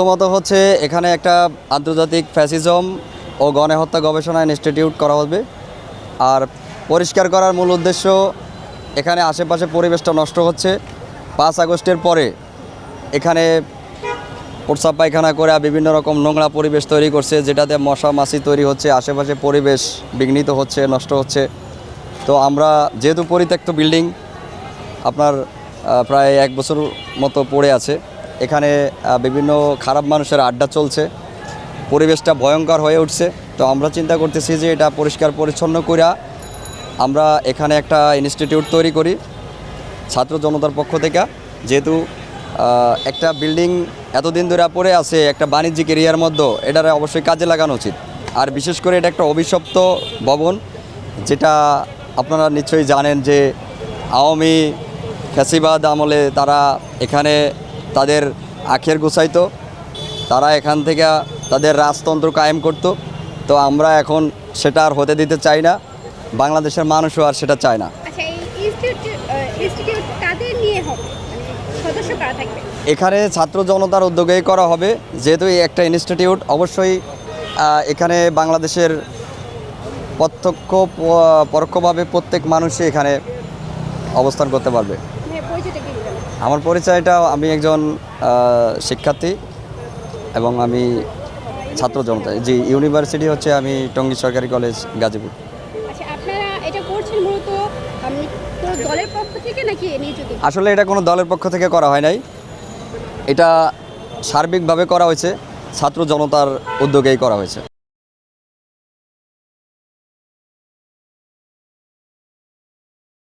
প্রথমত হচ্ছে এখানে একটা আন্তর্জাতিক ফ্যাসিজম ও গণহত্যা গবেষণা ইনস্টিটিউট করা হবে। আর পরিষ্কার করার মূল উদ্দেশ্য, এখানে আশেপাশে পরিবেশটা নষ্ট হচ্ছে। 5 আগস্টের পরে এখানে প্রস্রাব পায়খানা করে বিভিন্ন রকম নোংরা পরিবেশ তৈরি করছে, যেটাতে মশা মাছি তৈরি হচ্ছে, আশেপাশে পরিবেশ বিঘ্নিত হচ্ছে, নষ্ট হচ্ছে। তো আমরা যেহেতু পরিত্যক্ত বিল্ডিং আপনার প্রায় 1 বছর মতো পড়ে আছে, এখানে বিভিন্ন খারাপ মানুষের আড্ডা চলছে, পরিবেশটা ভয়ঙ্কর হয়ে উঠছে। তো আমরা চিন্তা করতেছি যে এটা পরিষ্কার পরিচ্ছন্ন কইরা আমরা এখানে একটা ইনস্টিটিউট তৈরি করি ছাত্র জনতার পক্ষ থেকে। যেহেতু একটা বিল্ডিং এতদিন ধরে পড়ে আছে একটা বাণিজ্যিক এরিয়ার মধ্যে, এটারে অবশ্যই কাজে লাগানো উচিত। আর বিশেষ করে এটা একটা অভিশপ্ত ভবন, যেটা আপনারা নিশ্চয়ই জানেন যে আওয়ামী ফ্যাসিবাদ আমলে তারা এখানে তাদের আখের গুছাইতো, তারা এখান থেকে তাদের রাজতন্ত্র কায়েম করত। তো আমরা এখন সেটা আর হতে দিতে চাই না, বাংলাদেশের মানুষও আর সেটা চায় না। আচ্ছা, এই ইনস্টিটিউট কাদের নিয়ে হবে, মানে সদস্য কারা থাকবে? এখানে ছাত্র জনতার উদ্যোগেই করা হবে। যেহেতু এই একটা ইনস্টিটিউট, অবশ্যই এখানে বাংলাদেশের প্রত্যক্ষ পরোক্ষভাবে প্রত্যেক মানুষই এখানে অবস্থান করতে পারবে। হ্যাঁ, পরিচয়টা কি দিবেন? আমার পরিচয়টা, আমি একজন শিক্ষার্থী এবং আমি ছাত্র জনতা। জি, ইউনিভার্সিটি হচ্ছে আমি টঙ্গী সরকারি কলেজ, গাজীপুর। আচ্ছা, আপনারা এটা করছেন মূলত কোনো দলের পক্ষ থেকে নাকি নিজেদের? আসলে এটা কোনো দলের পক্ষ থেকে করা হয় নাই, এটা সার্বিকভাবে করা হয়েছে, ছাত্র জনতার উদ্যোগেই করা হয়েছে।